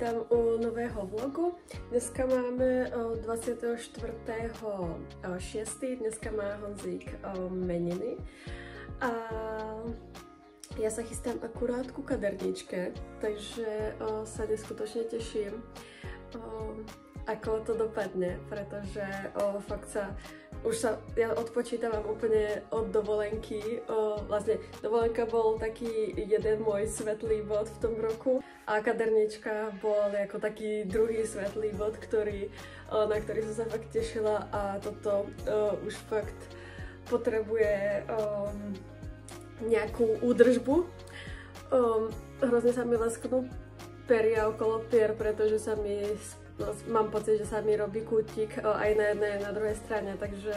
vítám u nového vlogu. Dneska máme 24.6. Dneska má Honzík meniny. A ja sa chystám akurát ku kaderničke, takže sa neskutočne teším, ako to dopadne, pretože fakt ja odpočítavam úplne od dovolenky. Vlastne dovolenka bol taký jeden môj svetlý bod v tom roku a kadernička bol ako taký druhý svetlý bod, na ktorý som sa fakt tešila, a toto už fakt potrebuje nejakú údržbu. Hrozne sa mi lesknú peria okolo pier, pretože mám pocit, že sa mi robí kútik aj na jednej, aj na druhej strane, takže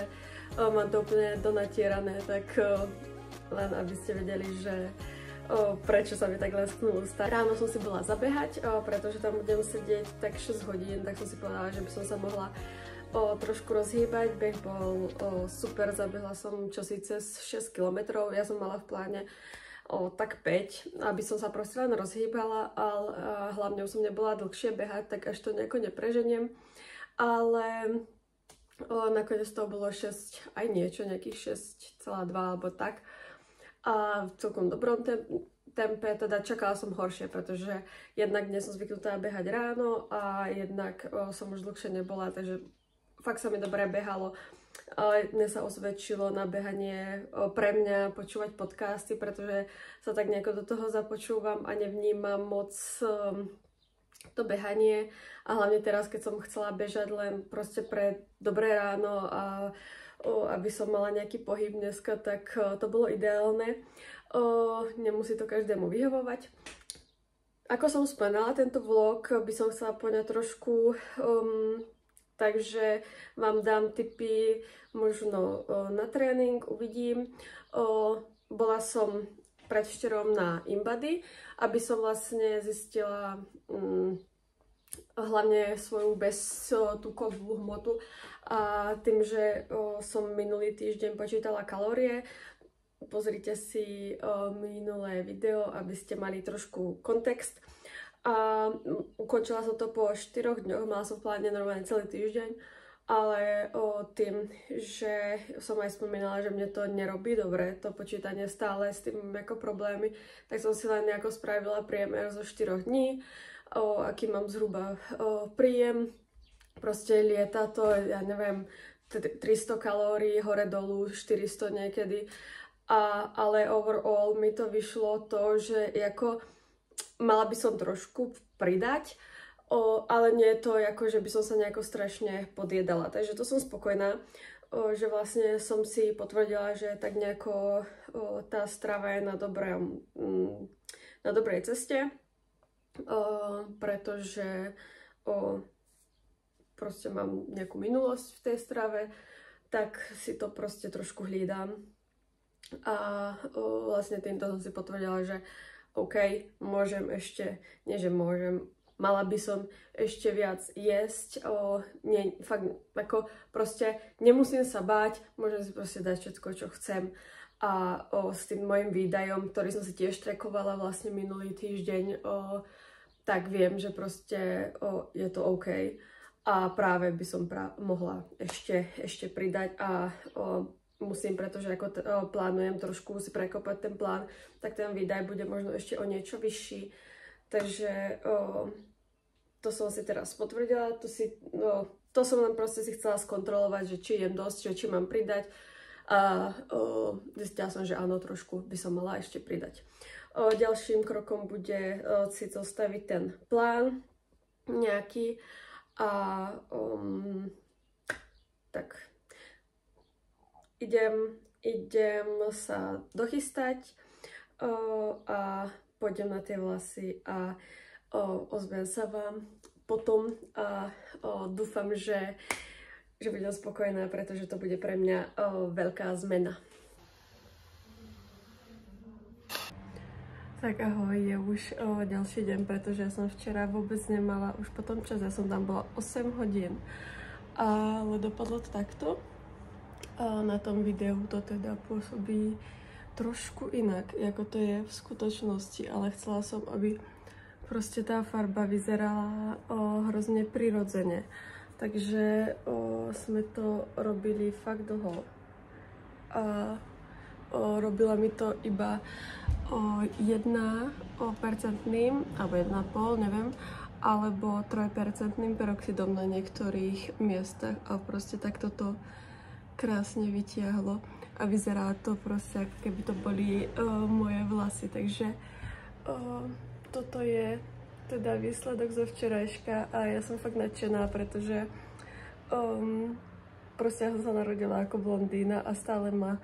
mám to úplne donatierané, tak len aby ste vedeli, že prečo sa mi tak lesknú ústa. Ráno som si bola zabehať, pretože tam budem sedieť tak 6 hodín, tak som si povedala, že by som sa mohla trošku rozhýbať. Beh bol super, zabehla som čosi cez 6 km, ja som mala v pláne tak 5, aby som sa proste len rozhýbala, ale hlavne už som nebola dlhšie behať, tak až to nejako nepreženiem. Ale nakoniec to bolo 6, aj niečo, nejakých 6,2 alebo tak. A v celkom dobrom tempe, teda čakala som horšie, pretože jednak dnes som zvyknutá behať ráno a jednak som už dlhšie nebola, takže fakt sa mi dobre behalo. Mne sa osvedčilo na behanie pre mňa počúvať podcasty, pretože sa tak nejako do toho započúvam a nevnímam moc to behanie. A hlavne teraz, keď som chcela bežať len proste pre dobré ráno a aby som mala nejaký pohyb dneska, tak to bolo ideálne. Nemusí to každému vyhovovať. Ako som spomínala, tento vlog by som chcela poňať trošku, takže vám dám tipy možno na tréning, uvidím. Bola som predvčerom na InBody, aby som vlastne zistila hlavne svoju beztukovú hmotu, a tým, že som minulý týždeň počítala kalórie. Pozrite si minulé video, aby ste mali trošku kontext. A ukončila som to po 4 dňoch, mala som v pláne normálne celý týždeň, ale tým, že som aj spomínala, že mne to nerobí dobre, to počítanie stále s tým ako problémy, tak som si len nejako spravila priemer zo 4 dní, aký mám zhruba príjem. Proste lieta to, ja neviem, 300 kalórií hore-dolu, 400 niekedy, ale overall mi to vyšlo to, že ako mala by som trošku pridať, ale nie je to ako, že by som sa nejako strašne podjedala. Takže to som spokojná, že vlastne som si potvrdila, že tak nejako tá strava je na dobrej ceste, pretože proste mám nejakú minulosť v tej strave, tak si to proste trošku hlídam. A vlastne týmto som si potvrdila, že OK, môžem ešte, nie že môžem, mala by som ešte viac jesť, fakt, ako proste nemusím sa báť, môžem si proste dať všetko, čo chcem. A s tým mojim výdajom, ktorý som si tiež trackovala vlastne minulý týždeň, tak viem, že proste je to OK. A práve by som mohla ešte pridať a musím, pretože ako plánujem trošku si prekopať ten plán, tak ten výdaj bude možno ešte o niečo vyšší. Takže to som si teraz potvrdila, to som len proste si chcela skontrolovať, že či jem dosť, že či mám pridať, a zistila som, že áno, trošku by som mala ešte pridať. Ďalším krokom bude si zostaviť ten plán nejaký a tak idem sa dochystať a pôjdem na tie vlasy a ozvem sa vám potom a dúfam, že budem spokojná, pretože to bude pre mňa veľká zmena. Tak ahoj, je už ďalší deň, pretože ja som včera vôbec nemala, už po tom čase, ja som tam bola 8 hodín, ale dopadlo to takto. Na tom videu to teda pôsobí trošku inak, ako to je v skutočnosti, ale chcela som, aby proste tá farba vyzerala hrozne prirodzene. Takže sme to robili fakt dlho. A robila mi to iba 1%, alebo 1,5, neviem, alebo 3% peroxidom na niektorých miestach a proste takto to krásne vytiahlo a vyzerá to proste, ako keby to boli moje vlasy, takže toto je teda výsledok zo včerajška a ja som fakt nadšená, pretože proste ja som sa narodila ako blondína a stále ma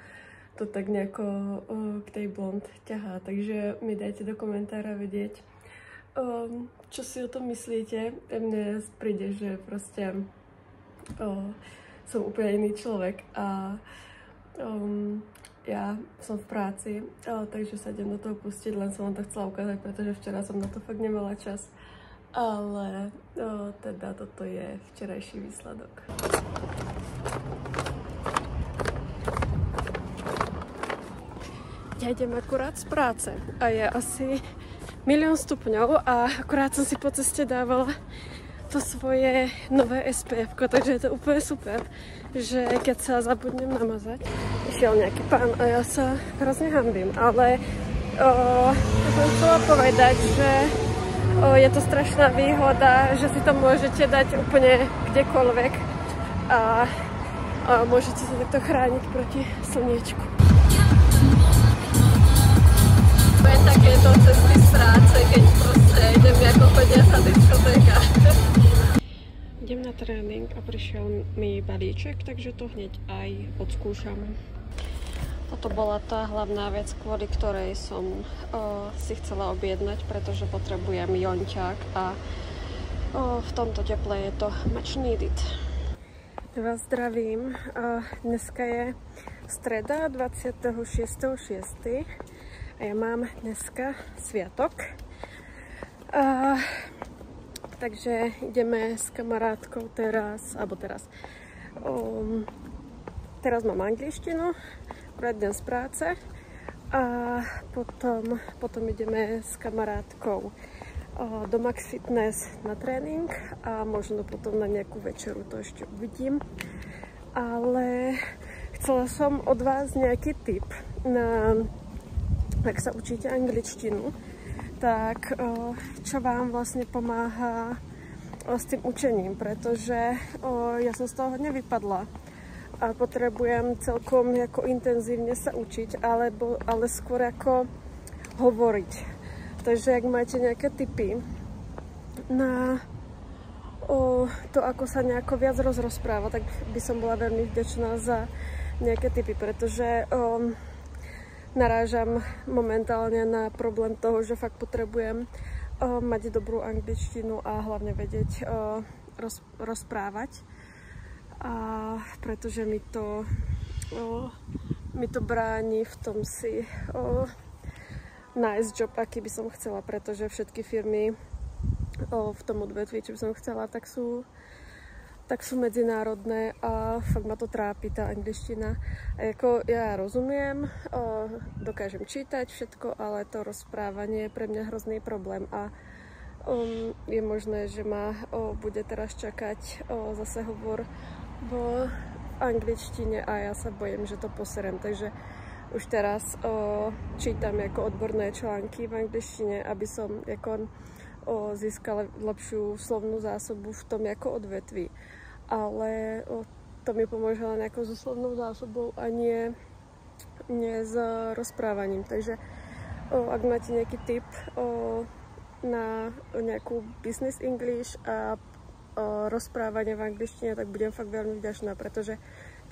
to tak nejako k tej blond ťahá. Takže mi dajte do komentára vedieť, čo si o tom myslíte. Mne príde, že proste som úplne iný človek a ja som v práci, takže sa idem do toho pustiť, len som vám to chcela ukázať, pretože včera som na to fakt nemala čas. Ale teda toto je včerajší výsledok. Ja idem akurát z práce a je asi 1 000 000 stupňov a akurát som si po ceste dávala to svoje nové SPF-ko, takže je to úplne super, že keď sa zabudnem namazať, išiel nejaký pán a ja sa hrozne hanbím, ale som chcela povedať, že je to strašná výhoda, že si to môžete dať úplne kdekoľvek a môžete sa takto chrániť proti slniečku. Bude takéto cesty z práce, keď proste idem ako chodia sa diskotéka. Idem na tréning a prišiel mi balíček, takže to hneď aj odskúšam. Toto bola tá hlavná vec, kvôli ktorej som si chcela objednať, pretože potrebujem jonťák a v tomto teple je to much needed. Ja vás zdravím. Dneska je streda 26.6. a ja mám dneska sviatok. Takže ideme s kamarátkou teraz mám angličtinu, idem z práce a potom ideme s kamarátkou do Max Fitness na tréning a možno potom na nejakú večeru, to ešte uvidím. Ale chcela som od vás nejaký tip na, ak sa učíte angličtinu, tak čo vám vlastne pomáha s tým učením, pretože ja som z toho hodne vypadla a potrebujem celkom ako intenzívne sa učiť, ale skôr ako hovoriť. Takže ak máte nejaké tipy na to, ako sa nejako viac rozpráva, tak by som bola veľmi vďačná za nejaké tipy, pretože narážam momentálne na problém toho, že fakt potrebujem mať dobrú angličtinu a hlavne vedieť rozprávať. A pretože mi to bráni v tom si nájsť job, aký by som chcela, pretože všetky firmy v tom odvetví, čo by som chcela, tak sú medzinárodné a fakt ma to trápi, tá angličtina. A ako ja rozumiem, dokážem čítať všetko, ale to rozprávanie je pre mňa hrozný problém a je možné, že ma bude teraz čakať zase hovor v angličtine a ja sa bojím, že to poserem. Takže už teraz čítam ako odborné články v angličtine, aby som získala lepšiu slovnú zásobu v tom ako odvetví. Ale to mi pomôže len ako so slovnou zásobou a nie s rozprávaním. Takže ak máte nejaký tip na nejakú business English a rozprávanie v angličtine, tak budem fakt veľmi vďačná, pretože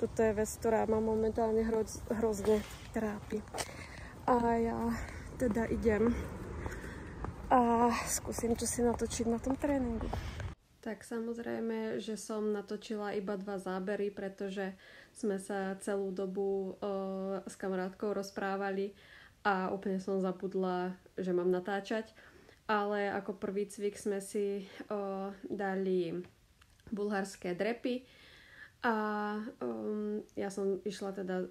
toto je vec, ktorá ma momentálne hrozne trápi. A ja teda idem a skúsim, čo si natočiť na tom tréningu. Tak samozrejme, že som natočila iba 2 zábery, pretože sme sa celú dobu s kamarátkou rozprávali a úplne som zabudla, že mám natáčať. Ale ako prvý cvik sme si dali bulharské drepy a ja som išla teda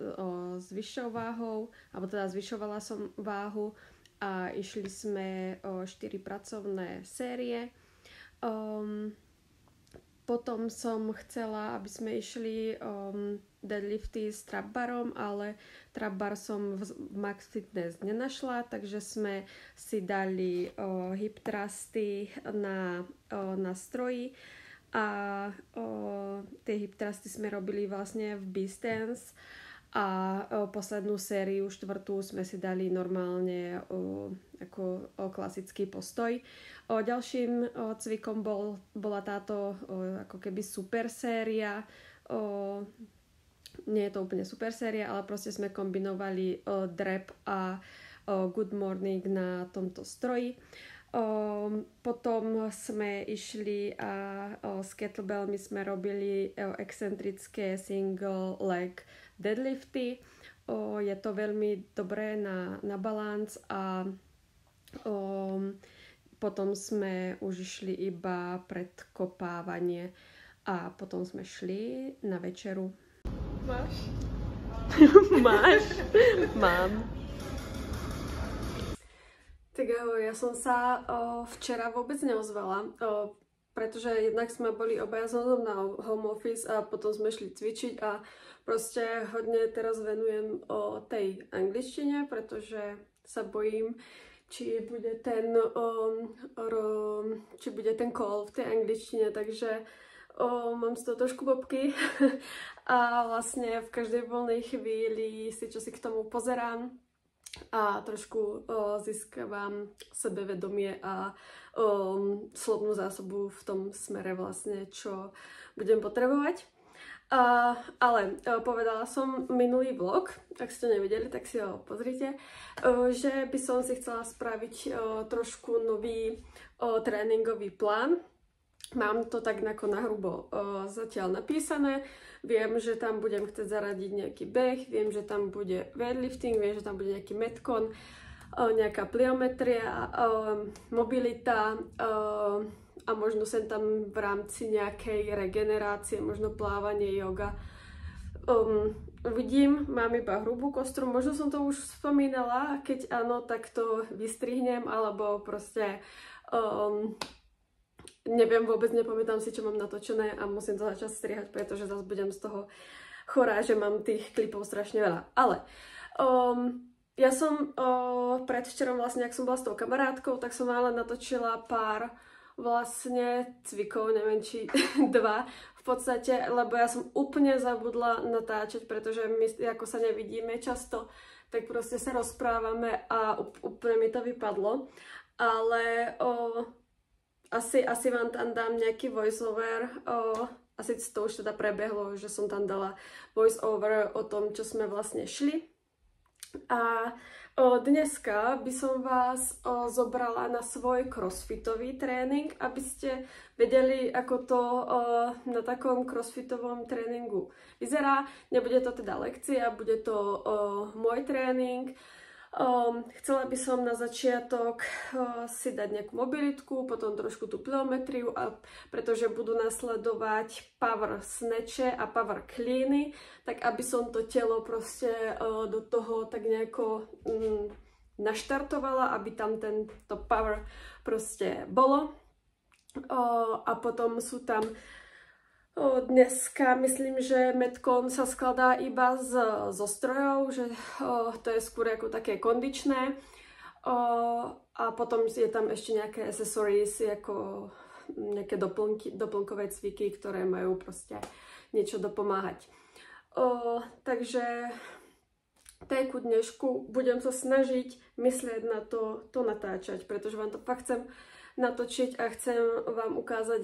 s vyššou váhou, alebo teda zvyšovala som váhu a išli sme 4 pracovné série. Potom som chcela, aby sme išli deadlifty s trap barom, ale trap bar som v Max Fitness nenašla, takže sme si dali hip thrusty na stroji a tie hip thrusty sme robili vlastne v Beastance a poslednú sériu, 4. sme si dali normálne ako klasický postoj. Ďalším cvikom bola táto ako keby super séria. Nie je to úplne super séria, ale proste sme kombinovali drep a good morning na tomto stroji. Potom sme išli a s kettlebellmi sme robili excentrické single leg deadlifty. Je to veľmi dobré na balans a potom sme už išli iba predkopávanie a potom sme šli na večeru. Máš? Máš? Mám. Tak ja som sa včera vôbec neozvala, pretože jednak sme boli obaja na home office a potom sme šli cvičiť a proste hodne teraz venujem tej angličtine, pretože sa bojím, či bude ten call v tej angličtine, takže mám z toho trošku bobky a vlastne v každej voľnej chvíli si čo si k tomu pozerám a trošku získavam sebevedomie a slovnú zásobu v tom smere vlastne, čo budem potrebovať. Ale povedala som minulý vlog, ak ste to nevideli, tak si ho pozrite, že by som si chcela spraviť trošku nový tréningový plán. Mám to tak na hrubo zatiaľ napísané. Viem, že tam budem chcieť zaradiť nejaký beh, viem, že tam bude weightlifting, viem, že tam bude nejaký metcon, nejaká pliometria, mobilita a možno sem tam v rámci nejakej regenerácie, možno plávanie, yoga. Uvidím, mám iba hrubú kostru, možno som to už spomínala, keď áno, tak to vystrihnem, alebo proste neviem, vôbec nepamätám si, čo mám natočené a musím to začať strihať, pretože zase budem z toho chorá, že mám tých klipov strašne veľa. Ale ja som predvčerom vlastne, ak som bola s tou kamarátkou, tak som ale natočila pár vlastne cvikov, neviem či 2 v podstate, lebo ja som úplne zabudla natáčať, pretože my ako sa nevidíme často, tak proste sa rozprávame a úplne mi to vypadlo. Ale asi vám tam dám nejaký voiceover, asi to už teda prebehlo, že som tam dala voiceover o tom, čo sme vlastne šli. A dneska by som vás zobrala na svoj crossfitový tréning, aby ste vedeli, ako to na takom crossfitovom tréningu vyzerá. Nebude to teda lekcia, bude to môj tréning. Chcela by som na začiatok si dať nejakú mobilitku, potom trošku tú pliometriu, pretože budú nasledovať power snatche a power cleany, tak aby som to telo proste do toho tak nejako naštartovala, aby tam to power proste bolo. A potom sú tam dneska myslím, že metcon sa skladá iba zo strojov, že to je skôr ako také kondičné. A potom je tam ešte nejaké accessories, ako nejaké doplnkové cviky, ktoré majú proste niečo dopomáhať. Takže ku dnešku budem sa snažiť myslieť na to natáčať, pretože vám to fakt chcem natočiť a chcem vám ukázať,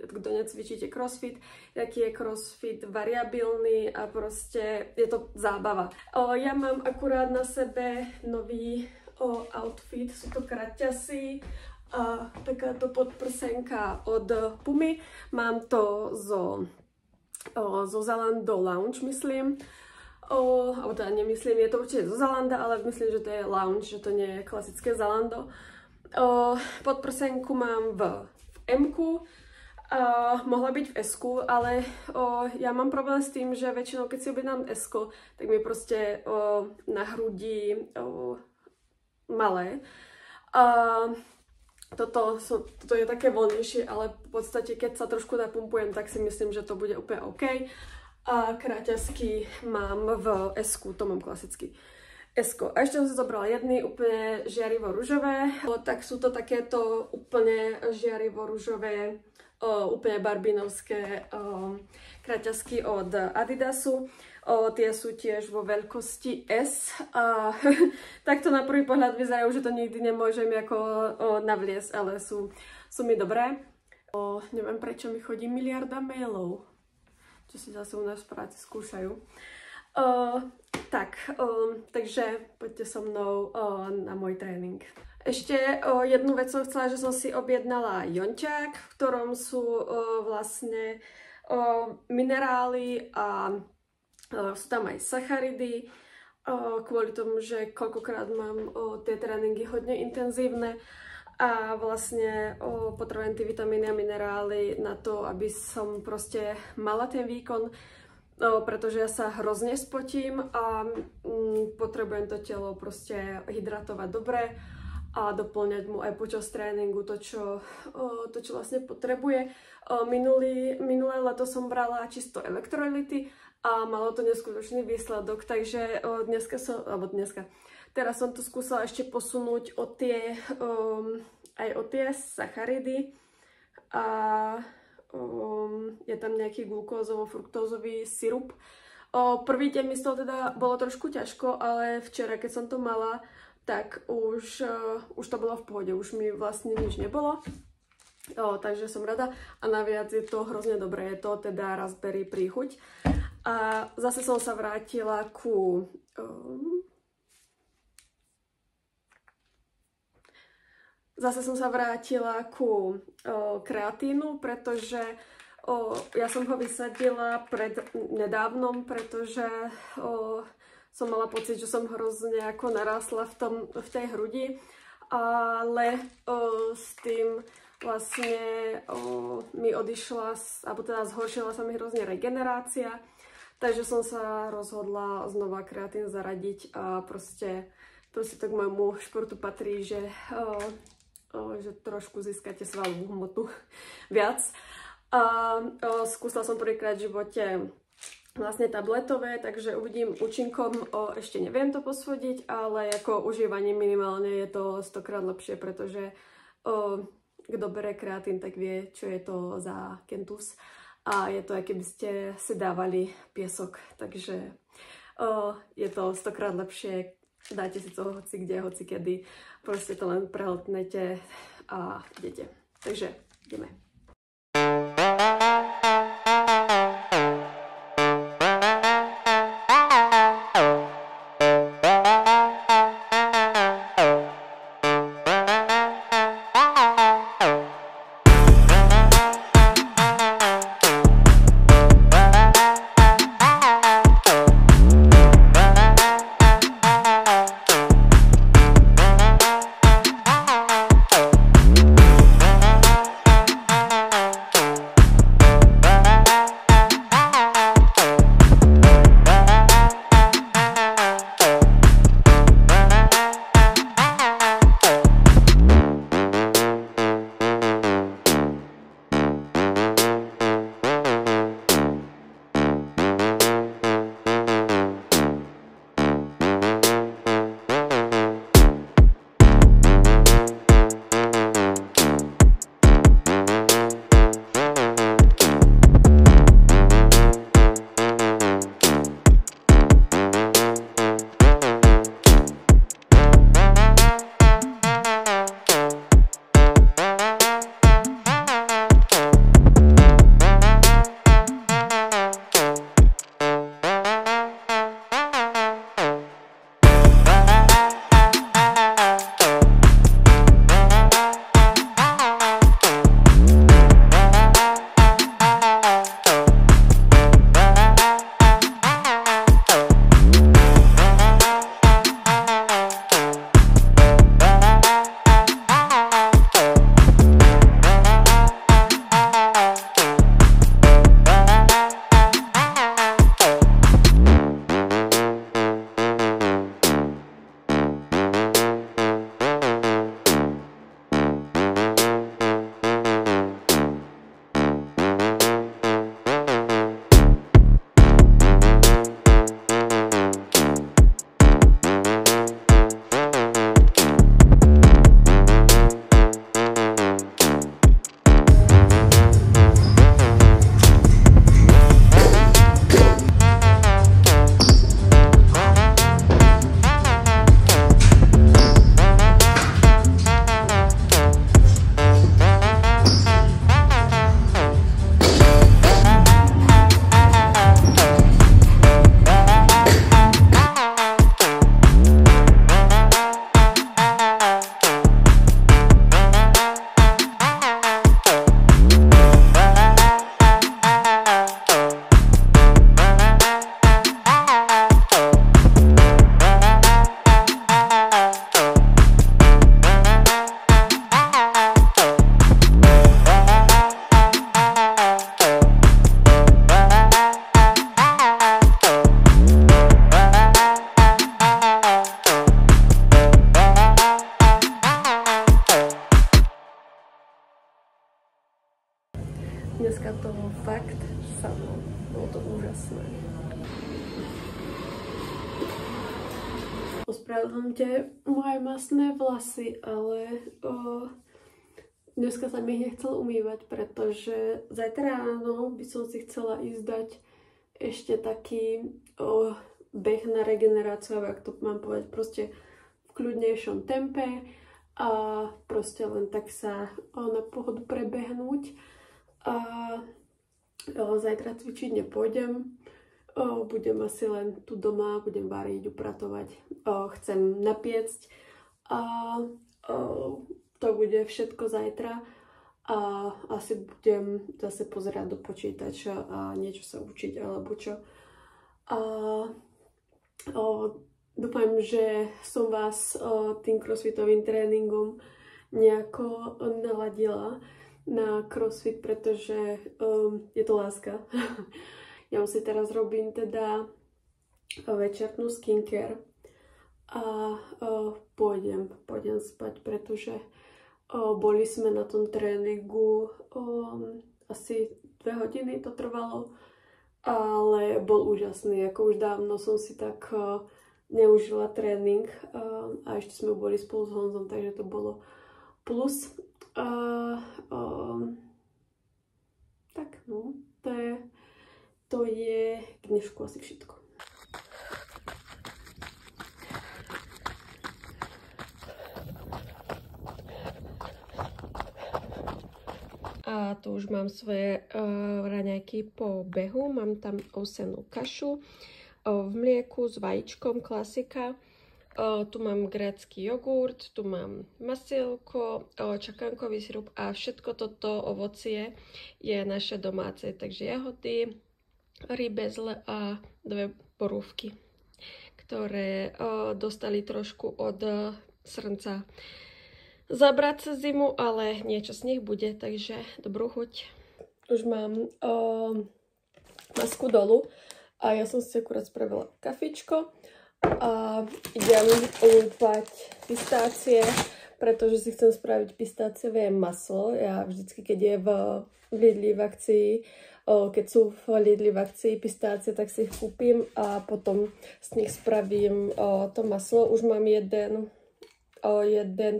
kto necvičíte crossfit, aký je crossfit variabilný a proste je to zábava. Ja mám akurát na sebe nový outfit, sú to kraťasy a takáto podprsenka od Pumy. Mám to zo Zalando Lounge, myslím. Alebo teda nemyslím, je to určite zo Zalanda, ale myslím, že to je Lounge, že to nie je klasické Zalando. Podprsenku mám v M-ku, mohla byť v S-ku, ale ja mám problém s tým, že väčšinou keď si objednám S-ko, tak mi proste na hrudi malé. A toto je také voľnejšie, ale v podstate keď sa trošku napumpujem, tak si myslím, že to bude úplne OK. A kráťasky mám v S-ku, to mám klasicky S-ko. A ešte som si zobrala jedny úplne žiarivo ružové, tak sú to takéto úplne žiarivo ružové, úplne barbinovské kráťasky od Adidasu. Tie sú tiež vo veľkosti S a takto na prvý pohľad vyzerajú, že to nikdy nemôžem ako navliesť, ale sú mi dobré. Neviem, prečo mi chodí miliarda mailov, čo si zase u nás v práci skúšajú. Takže poďte so mnou na môj tréning. Ešte jednu vec som chcela, že som si objednala jonťák, v ktorom sú vlastne minerály a sú tam aj sacharidy, kvôli tomu, že koľkokrát mám tie tréningy hodne intenzívne a vlastne potrebujem tie vitamíny a minerály na to, aby som proste mala ten výkon, pretože ja sa hrozne spotím a potrebujem to telo proste hydratovať dobre a doplňať mu aj počas tréningu to, čo vlastne potrebuje. Minulé leto som brala čisto elektrolyty a malo to neskutočný výsledok, takže teraz som to skúsila ešte posunúť aj o tie sacharidy a je tam nejaký glukózovo-fruktózový sirup. Prvý deň mi z toho teda bolo trošku ťažko, ale včera, keď som to mala, tak už to bolo v pohode, už mi vlastne nič nebolo. Takže som rada a naviac je to hrozne dobré, je to teda raspberry príchuť. A zase som sa vrátila ku kreatínu, pretože ja som ho vysadila nedávnom, pretože som mala pocit, že som hrozne ako narásla v tej hrudi, ale s tým vlastne mi odišla, alebo teda zhoršila sa mi hrozne regenerácia, takže som sa rozhodla znova kreatín zaradiť a proste to k môjmu športu patrí, že trošku získate svalovú hmotu viac. A skúsila som prvýkrát v živote vlastne tabletové, takže uvidím účinkom, ešte neviem to posúdiť, ale ako užívanie minimálne je to 100-krát lepšie, pretože kto bere kreatín, tak vie, čo je to za kentus. A je to, ako keby ste si dávali piesok, takže je to 100-krát lepšie, dáte si to hoci kde, hoci kedy, proste to len prehltnete a idete. Takže ideme. dneska to fakt samo. Bolo to úžasné. Ospravedlňte moje masné vlasy, ale dneska sa mi nechcel umývať, pretože zajtra ráno by som si chcela ísť dať ešte taký beh na regeneráciu, ak to mám povedať, proste v kľudnejšom tempe a proste len tak sa na pohodu prebehnúť. A zajtra cvičiť nepôjdem, budem asi len tu doma, budem variť, upratovať, chcem napiecť a to bude všetko zajtra a asi budem zase pozerať do počítača a niečo sa učiť alebo čo. A dúfam, že som vás tým crossfitovým tréningom nejako naladila na crossfit, pretože je to láska. Ja si teraz robím teda večernú skincare a pôjdem spať, pretože boli sme na tom tréningu asi 2 hodiny to trvalo, ale bol úžasný. Ako už dávno som si tak neužila tréning a ešte sme boli spolu s Honzom, takže to bolo plus. Tak no, to je k dnešku asi všetko. A tu už mám svoje raňajky po behu. Mám tam ovsenú kašu v mlieku s vajíčkom, klasika. Tu mám grécky jogurt, tu mám masielko, čakankový sirup a všetko toto ovocie je naše domáce. Takže jahody, rybezle a 2 borúvky, ktoré dostali trošku od srnca zabrať cez zimu, ale niečo z nich bude, takže dobrú chuť. Už mám masku dolu a ja som si akurát spravila kafičko a idem lúpať pistácie, pretože si chcem spraviť pistáciové maslo. Ja vždycky, keď je v Lidli v akcii, keď sú v Lidli v akcii pistácie, tak si ich kúpim a potom z nich spravím to maslo. Už mám jeden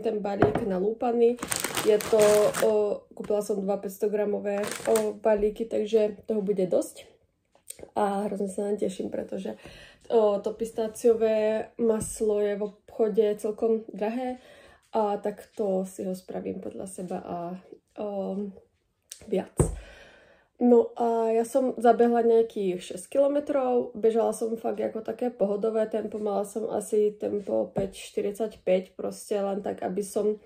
ten balík nalúpaný. Je to, kúpila som 2 500 gramové balíky, takže toho bude dosť. A hrozne sa nám teším, pretože to pistáciové maslo je v obchode celkom drahé a takto si ho spravím podľa seba a viac. No a ja som zabehla nejakých 6 km, bežala som fakt ako také pohodové tempo, mala som asi tempo 5:45, proste len tak, aby som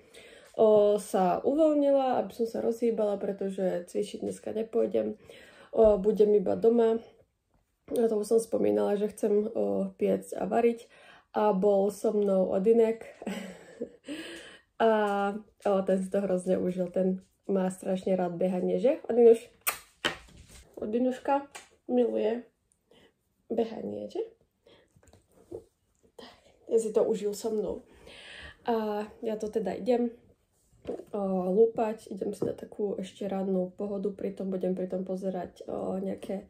sa uvoľnila, aby som sa rozhýbala, pretože cvičiť dneska nepôjdem, budem iba doma. Ja tomu som spomínala, že chcem piecť a variť a bol so mnou Odinek a ten si to hrozne užil, ten má strašne rád behanie, že Odinuš? Odinuška miluje behanie, že? Tak, ja si to užil so mnou. A ja to teda idem lúpať, idem si dať takú ešte rannú pohodu, pritom budem pozerať nejaké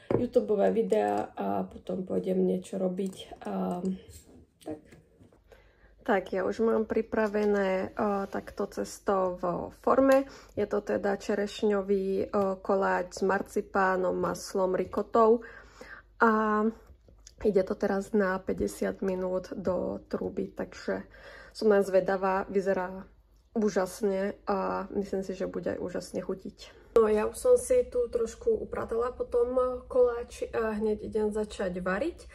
YouTubeové videá a potom pôjdem niečo robiť. Tak. Tak, ja už mám pripravené takto cesto v forme. Je to teda čerešňový koláč s marcipánom, maslom, rikotou. A ide to teraz na 50 minút do trúby, takže som len zvedavá. Vyzerá úžasne a myslím si, že bude aj úžasne chutiť. No, ja už som si tu trošku upratala po tom koláči a hneď idem začať variť.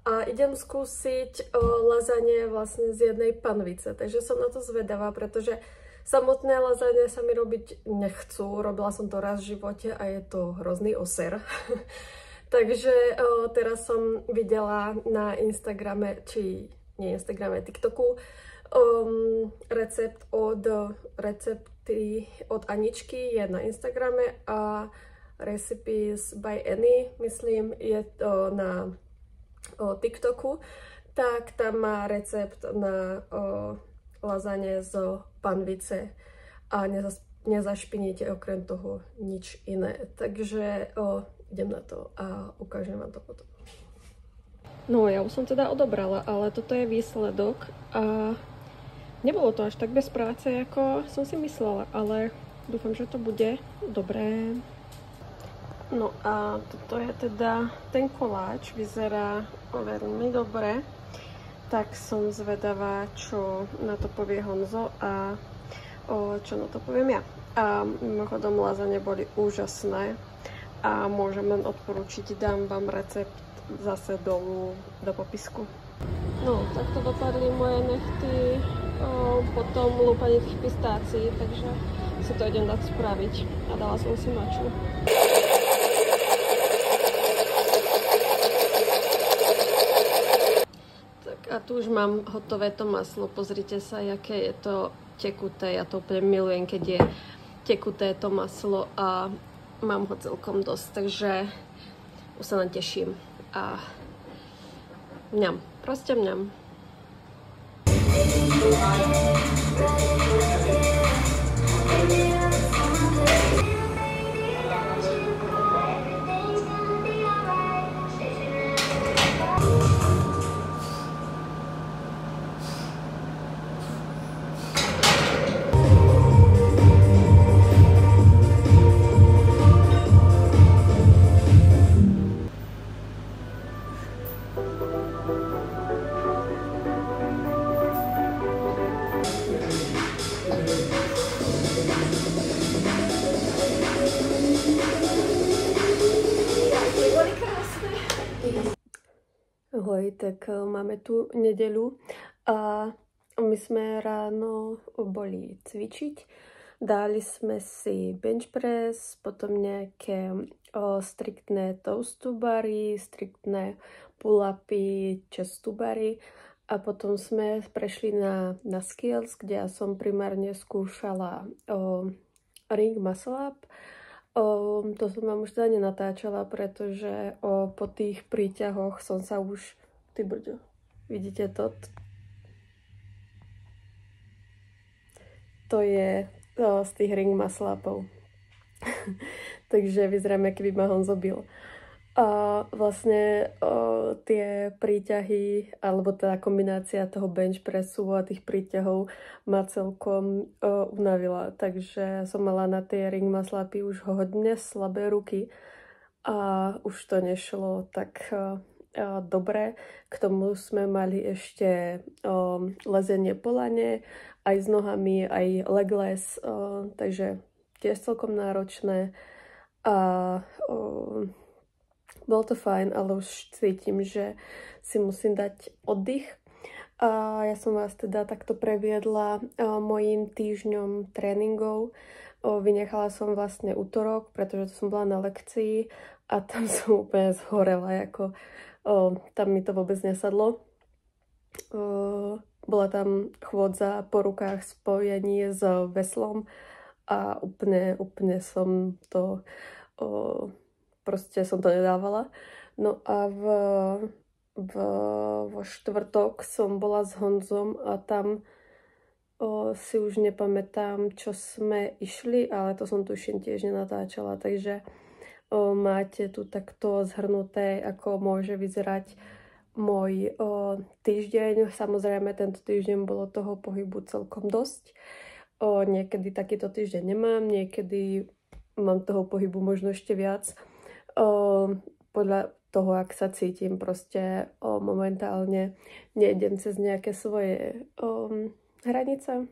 A idem skúsiť lazanie vlastne z jednej panvice. Takže som na to zvedavá, pretože samotné lazanie sa mi robiť nechcú. Robila som to raz v živote a je to hrozný oser. Takže teraz som videla na Instagrame, či nie Instagrame, TikToku, recepty od Aničky je na Instagrame a Recipes by Annie, myslím, je to na TikToku, tak tam má recept na lazanie z panvice a nezašpiníte okrem toho nič iné. Takže idem na to a ukážem vám to potom. No ja už som teda odobrala, ale toto je výsledok a nebolo to až tak bez práce, ako som si myslela, ale dúfam, že to bude dobré. No a toto je teda ten koláč, vyzerá veľmi dobre, tak som zvedavá, čo na to povie Honzo a čo na to poviem ja. A mimochodom lasagne boli úžasné a môžem len odporúčiť, dám vám recept zase dolu do popisku. No, takto dopadli moje nechty po tom lúpaní tých pistácií, takže si to idem dať spraviť a dala som si maču. Tak a tu už mám hotové to maslo, pozrite sa, aké je to tekuté, ja to úplne milujem, keď je tekuté to maslo a mám ho celkom dosť, takže už sa len teším a mňam, proste mňam. Ahoj, tak máme tu nedeľu a my sme ráno boli cvičiť. Dali sme si bench press, potom nejaké striktné toast to bary, striktné pull-upy, chest to bary a potom sme prešli na skills, kde ja som primárne skúšala ring muscle up. To som vám už teda nenatáčala, pretože po tých príťahoch som sa už... Ty brďo, vidíte to? To je z tých ring muscle upov. Takže vyzeráme, keby ma Honzo bil. A vlastne tie príťahy, alebo tá kombinácia toho bench pressu a tých príťahov ma celkom unavila. Takže som mala na tie ring muscle upy už hodne slabé ruky a už to nešlo tak dobre. K tomu sme mali ešte lezenie po lane, aj s nohami, aj legless, takže tiež celkom náročné. A bolo to fajn, ale už cítim, že si musím dať oddych. A ja som vás teda takto previedla mojím týždňom tréningov. Vynechala som vlastne utorok, pretože to som bola na lekcii a tam som úplne zhorela, tam mi to vôbec nesadlo. Bola tam chôdza po rukách, spojenie s veslom a úplne som to... Proste som to nedávala. No a vo štvrtok som bola s Honzom a tam si už nepamätám, čo sme išli, ale to som tuším tiež nenatáčala, takže máte tu takto zhrnuté, ako môže vyzerať môj týždeň. Samozrejme, tento týždeň bolo toho pohybu celkom dosť. Niekedy takýto týždeň nemám, niekedy mám toho pohybu možno ešte viac. Podľa toho, ak sa cítim, proste momentálne nejdem cez nejaké svoje hranice.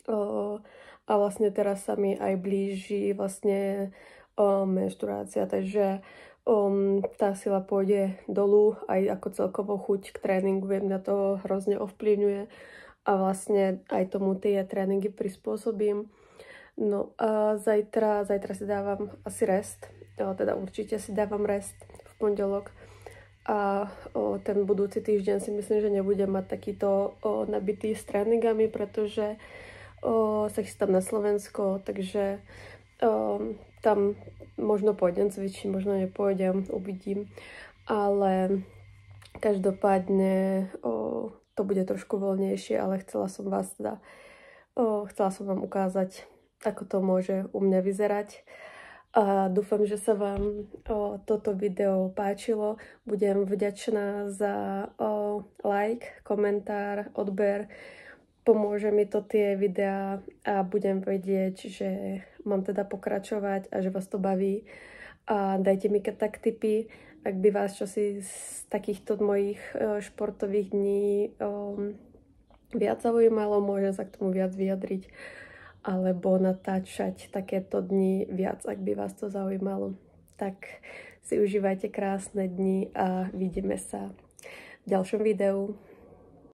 A vlastne teraz sa mi aj blíži vlastne menštruácia, takže tá sila pôjde dolu, aj ako celkovo chuť k tréningu, viem, mňa to hrozne ovplyvňuje a vlastne aj tomu tie tréningy prispôsobím. No a zajtra si dávam asi rest, teda určite si dávam rest v pondelok a ten budúci týždeň si myslím, že nebudem mať takýto nabitý s tréningami, pretože sa chystám na Slovensko, takže tam možno pôjdem cvičiť, možno nepôjdem, uvidím, ale každopádne to bude trošku voľnejšie, ale chcela som vám ukázať ako to môže u mňa vyzerať. A dúfam, že sa vám toto video páčilo. Budem vďačná za like, komentár, odber. Pomôže mi to tie videá a budem vedieť, že mám teda pokračovať a že vás to baví. A dajte mi tak tipy, ak by vás čosi z takýchto mojich športových dní viac zaujímalo, môžem sa k tomu viac vyjadriť alebo natáčať takéto dni viac, ak by vás to zaujímalo. Tak si užívajte krásne dni a vidíme sa v ďalšom videu.